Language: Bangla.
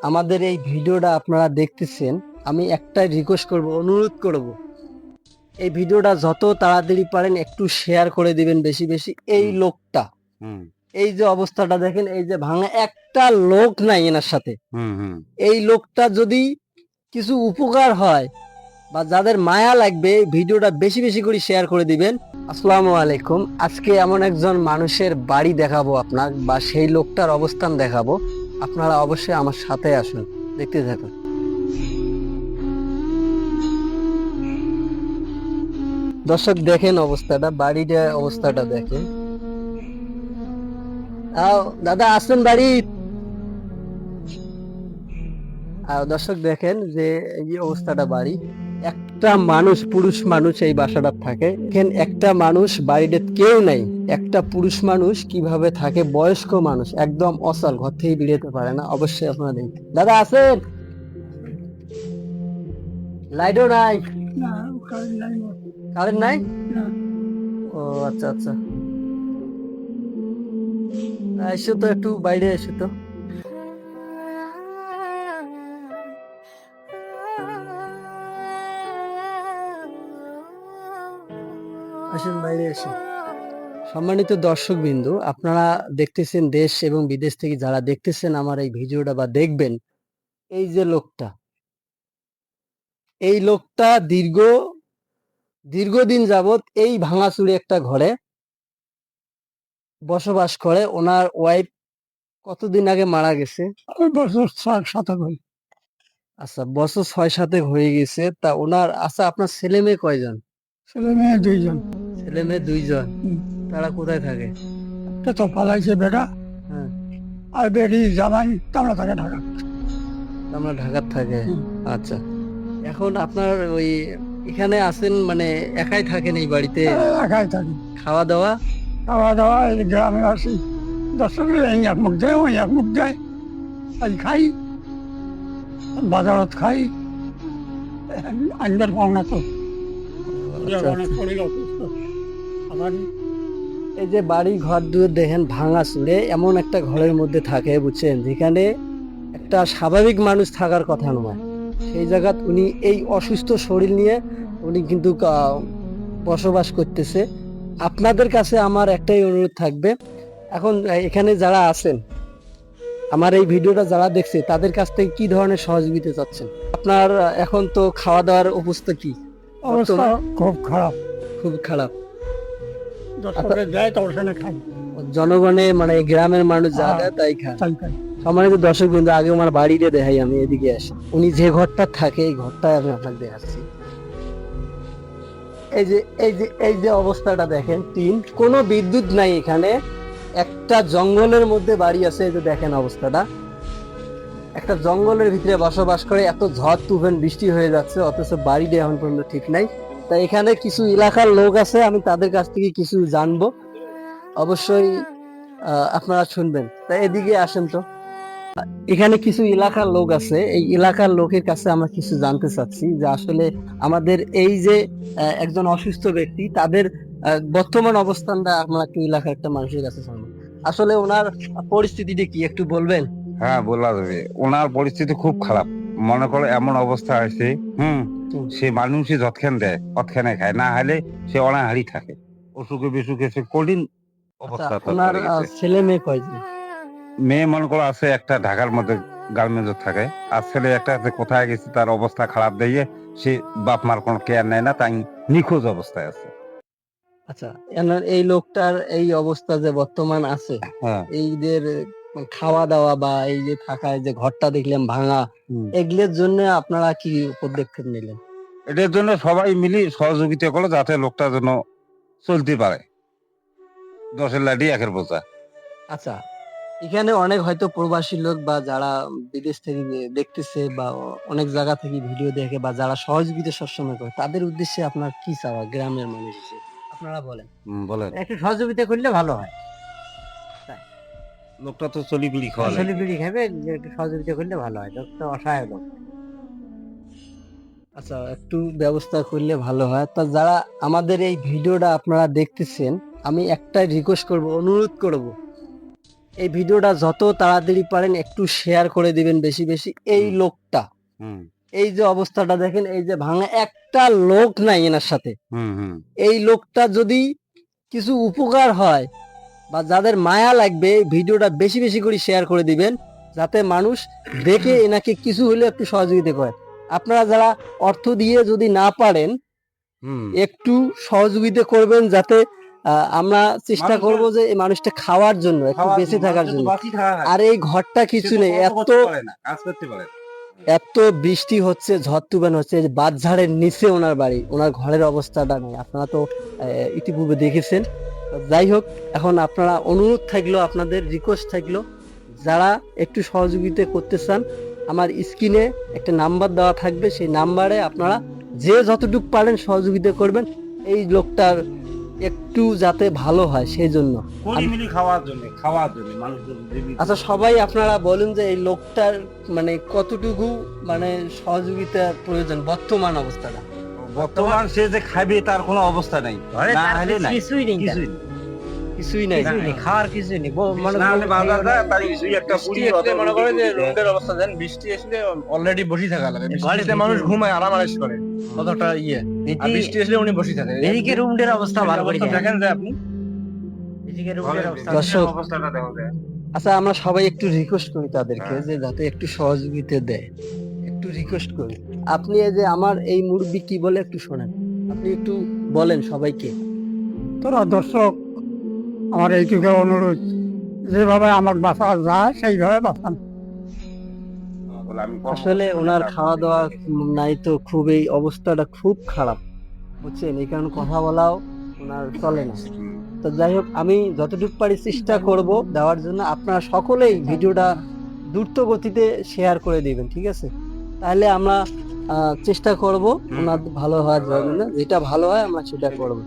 আমাদের এই ভিডিওটা আপনারা দেখতেছেন, আমি একটাই রিকোয়েস্ট করব, অনুরোধ করব, এই ভিডিওটা যত তাড়াতাড়ি পারেন একটু শেয়ার করে দিবেন বেশি বেশি। এই হুম। লোকটা, হুম এই যে অবস্থাটা দেখেন, এই যে ভাঙা, একটা লোক নাই এনার সাথে। হুম হুম এই লোকটা যদি কিছু উপকার হয় বা যাদের মায়া লাগবে, এই ভিডিওটা বেশি বেশি করে শেয়ার করে দিবেন। আসসালামু আলাইকুম। আজকে এমন একজন মানুষের বাড়ি দেখাবো আপনার, বা সেই লোকটার অবস্থান দেখাবো। আপনারা অবশ্যই আমার সাথে আসুন, দেখতে থাকুন। দর্শক দেখেন অবস্থাটা, বাড়িটা অবস্থাটা দেখেন। দাদা আসুন বাড়ি। দর্শক দেখেন যে এই অবস্থাটা বাড়ি, একটা মানুষ, পুরুষ মানুষ এই বাসাটা থাকে। এখানে একটা মানুষ, বাড়িতে কেউ নাই, একটা পুরুষ মানুষ কিভাবে থাকে? বয়স্ক মানুষ, একদম অচল, ঘর থেকে বেরোতে পারে না। অবশ্যই আপনারা দেখেন। দাদা আছেন? লাইটও নাই? কারেন্ট নাই? ও আচ্ছা আচ্ছা। এসো তো, একটু বাইরে এসো তো। আসুন বাইরে এসে। সম্মানিত দর্শকবৃন্দু, আপনারা দেখতেছেন, দেশ এবং বিদেশ থেকে যারা দেখতেছেন আমার এই ভিডিওটা বা দেখবেন, এই যে লোকটা, এই লোকটা দীর্ঘদিন যাবত এই ভাঙাচুরে একটা ঘরে বসবাস করে। ওনার ওয়াইফ কতদিন আগে মারা গেছে? বছর 6-7 হয়। আচ্ছা, বছর 6-7 হয়ে গেছে। তা ওনার, আচ্ছা, আপনার ছেলে মেয়ে কয়জন? ছেলে মেয়ে 2 জন। ছেলে মেয়ে 2 জন। তারা কোথায় থাকে? একটা তো পালাইছে বেটা, হ্যাঁ, আর বেটি জামাই তামরা থাকে ঢাকা। আমরা ঢাকার থাকে। আচ্ছা, এখন আপনার ওই এখানে আছেন মানে একাই থাকেন এই বাড়িতে? একাই থাকি। খাওয়া দাওয়া? খাওয়া দাওয়া এই গ্রামে আসি, দর্শক এই এক মুখ দেয়, ওই এক মুখ দেয়, আজ খাই, বাজারত খাই, আনবার পাও না তো। আচ্ছা, অনেক আচ্ছা। শরীর অসুস্থ। আবার এই যে বাড়ি ঘর দুয়ার দেখেন ভাঙা চুরে, এমন একটা ঘরের মধ্যে থাকে, বুঝছেন, যেখানে একটা স্বাভাবিক মানুষ থাকার কথা নয়। সেই জায়গাত উনি এই অসুস্থ শরীর নিয়ে উনি কিন্তু বসবাস করতেছে। আপনাদের কাছে আমার একটাই অনুরোধ থাকবে, এখন এখানে যারা আছেন, আমার এই ভিডিওটা যারা দেখছে, তাদের কাছ থেকে কি ধরনের সহযোগিতা চাচ্ছেন? আপনার এখন তো খাওয়া দাওয়ার অবস্থা কি? অবস্থা বর্তমান খুব খারাপ। খুব খারাপ। দর্শকে দেয় তো ওখানে খাই। জনগণে মানে গ্রামের মানুষ যা হ্যাঁ, দেয় তাই খায়। তাই খাই। সম্মানিত দর্শক বিন্দু, আগে আমার বাড়িতে দেখাই, আমি এদিকে আসি। উনি যে ঘরটা থাকে এই ঘরটাই আমি আপনাকে দেখাচ্ছি। এই যে এই যে অবস্থাটা দেখেন, টিন, কোনো বিদ্যুৎ নাই এখানে, একটা জঙ্গলের মধ্যে বাড়ি আছে। এই যে দেখেন অবস্থাটা, একটা জঙ্গলের ভিতরে বসবাস করে। এত ঝড় তুফান বৃষ্টি হয়ে যাচ্ছে, অথচ বাড়িটা এখন পর্যন্ত ঠিক নাই। তাই এখানে কিছু এলাকার লোক আছে, আমি তাদের কাছ থেকে কিছু জানবো। অবশ্যই আপনারা শুনবেন। তাই এদিকে আসেন তো। এখানে কিছু এলাকার লোক আছে, এই এলাকার লোকের কাছে আমরা কিছু জানতে চাচ্ছি যে আসলে আমাদের এই যে একজন অসুস্থ ব্যক্তি, তাদের বর্তমান অবস্থানটা আমরা একটু এলাকার একটা মানুষের কাছে জানবো। আসলে ওনার পরিস্থিতিটা কি একটু বলবেন? হ্যাঁ, বলা যাবে। ওনার পরিস্থিতি খুব খারাপ। মনে করো এমন অবস্থা হয়েছে, হুম, হুম। সে মানুষই যতখান দেয় ততখানে খায়, না হলে সে অনাহারি থাকে। অসুখে বিসুখে সে কঠিন আচ্ছা, অবস্থা তার ওনার পড়ে গেছে। ছেলে মেয়ে কয়জন? মেয়ে মনে করো আছে একটা, ঢাকার মধ্যে গার্মেন্টস থাকে। আর ছেলে একটা আছে, কোথায় গেছে তার অবস্থা খারাপ দিয়ে সে বাপ মার কোনো কেয়ার নেয় না, তাই নিখোঁজ অবস্থায় আছে। আচ্ছা, এই লোকটার এই অবস্থা যে বর্তমান আছে, হ্যাঁ। এইদের খাওয়া দাওয়া বা এই যে থাকায় যে ঘরটা দেখলাম ভাঙা, হুম। এগুলোর জন্য আপনারা কি পদক্ষেপ নিলেন? এটার জন্য সবাই মিলি সহযোগিতা করলো যাতে লোকটা যেন চলতে পারে। 10-এর লাঠি 1-এর বোঝা। আচ্ছা, এখানে অনেক হয়তো প্রবাসী লোক বা যারা বিদেশ থেকে দেখতেছে বা অনেক জায়গা থেকে ভিডিও দেখে বা যারা সহযোগিতা সবসময় করে, তাদের উদ্দেশ্যে আপনার কি চাওয়া গ্রামের মানুষ হিসেবে? আপনারা বলেন। বলেন। একটু সহযোগিতা করলে ভালো হয়। তাই লোকটা তো চলি বিড়ি খাওয়া আসলে লাগবে। বিড়ি খাবে, যে একটু সহযোগিতা করলে ভালো হয়, লোকটা অসহায় লোক। আচ্ছা, একটু ব্যবস্থা করলে ভালো হয়। তা যারা আমাদের এই ভিডিওটা আপনারা দেখতেছেন, আমি একটাই রিকোয়েস্ট করব, অনুরোধ করব, এই ভিডিওটা যত তাড়াতাড়ি পারেন একটু শেয়ার করে দিবেন বেশি বেশি। এই লোকটা, হুম এই যে অবস্থাটা দেখেন, এই যে ভাঙা, একটা লোক নাই এনার সাথে। হুম হুম এই লোকটা যদি কিছু উপকার হয় বা যাদের মায়া লাগবে, এই ভিডিওটা বেশি বেশি করে শেয়ার করে দিবেন, যাতে মানুষ দেখে এনাকে কিছু হলে একটু সহযোগিতা করে। আপনারা যারা অর্থ দিয়ে যদি না পারেন, হুম একটু সহযোগিতা করবেন, যাতে আমরা চেষ্টা মানুষের- করব যে এই মানুষটা খাওয়ার জন্য, একটু বেঁচে থাকার জন্য। আর এই ঘরটা কিছু নেই, কাজ করতে পারে না। এত বৃষ্টি হচ্ছে, ঝড় তুফান হচ্ছে, এই যে বাঁশঝাড়ের নিচে ওনার বাড়ি, ওনার ঘরের অবস্থাটা নেই, আপনারা তো ইতিপূর্বে দেখেছেন। যাই হোক, এখন আপনারা অনুরোধ থাকলো, আপনাদের রিকোয়েস্ট থাকলো, যারা একটু সহযোগিতা করতে চান, আমার স্ক্রিনে একটা নাম্বার দেওয়া থাকবে, সেই নাম্বারে আপনারা যে যতটুকু পারেন সহযোগিতা করবেন, এই লোকটার একটু যাতে ভালো হয় সেই জন্য। পরিমিলি খাওয়ার জন্য মানুষের জীবিত। আচ্ছা, সবাই আপনারা বলুন যে এই লোকটার মানে কতটুকু মানে সহযোগিতার প্রয়োজন বর্তমান অবস্থাটা। বর্তমান সে যে খাবে তার কোনো অবস্থা নেই, না হলে নাই, কিছুই নেই, কিছুই নেই। কিছুই নাই, খাওয়ার কিছুই নেই। না হলে বাজার যায়, তার কিছুই একটা পুরি অথবা মনে করে যে রুটি দেয়। রোডের অবস্থা দেন, বৃষ্টি আসলে অলরেডি বসে থাকা লাগে, বৃষ্টিতে মানুষ ঘুমায় আরাম আরাম করে, কতটা ইয়ে, আর বৃষ্টি আসলে উনি বসে থাকে। এদিকে রুমের অবস্থা ভালো করে অবস্থা দেখেন যে আপনি এদিকে রুমের অবস্থা দর্শক, অবস্থাটা দেখা যায়। আচ্ছা আমরা সবাই একটু রিকোয়েস্ট করি তাদেরকে যে যাতে একটু সহযোগিতা দেয়, একটু রিকোয়েস্ট করি। আপনি এই যে আমার এই মুরব্বি কি বলে একটু শোনেন, আপনি একটু বলেন সবাইকে। তোরা দর্শক, আমার এইটুকু অনুরোধ, যেভাবে আমার বাঁচা যায় সেইভাবে বাঁচান। বলে আমি কর্ম- আসলে ওনার খাওয়া দাওয়া নাই, তো খুবই অবস্থাটা খুব খারাপ, বুঝছেন, এই কারণে কথা বলাও ওনার চলে না। হুম। তো যাই হোক, আমি যতটুকু পারি চেষ্টা করব দেওয়ার জন্য। আপনারা সকলেই ভিডিওটা দ্রুত গতিতে শেয়ার করে দিবেন, ঠিক আছে? তাহলে আমরা চেষ্টা করব ওনার ভালো হওয়ার জন্য, যেটা ভালো হয় আমরা সেটা করব।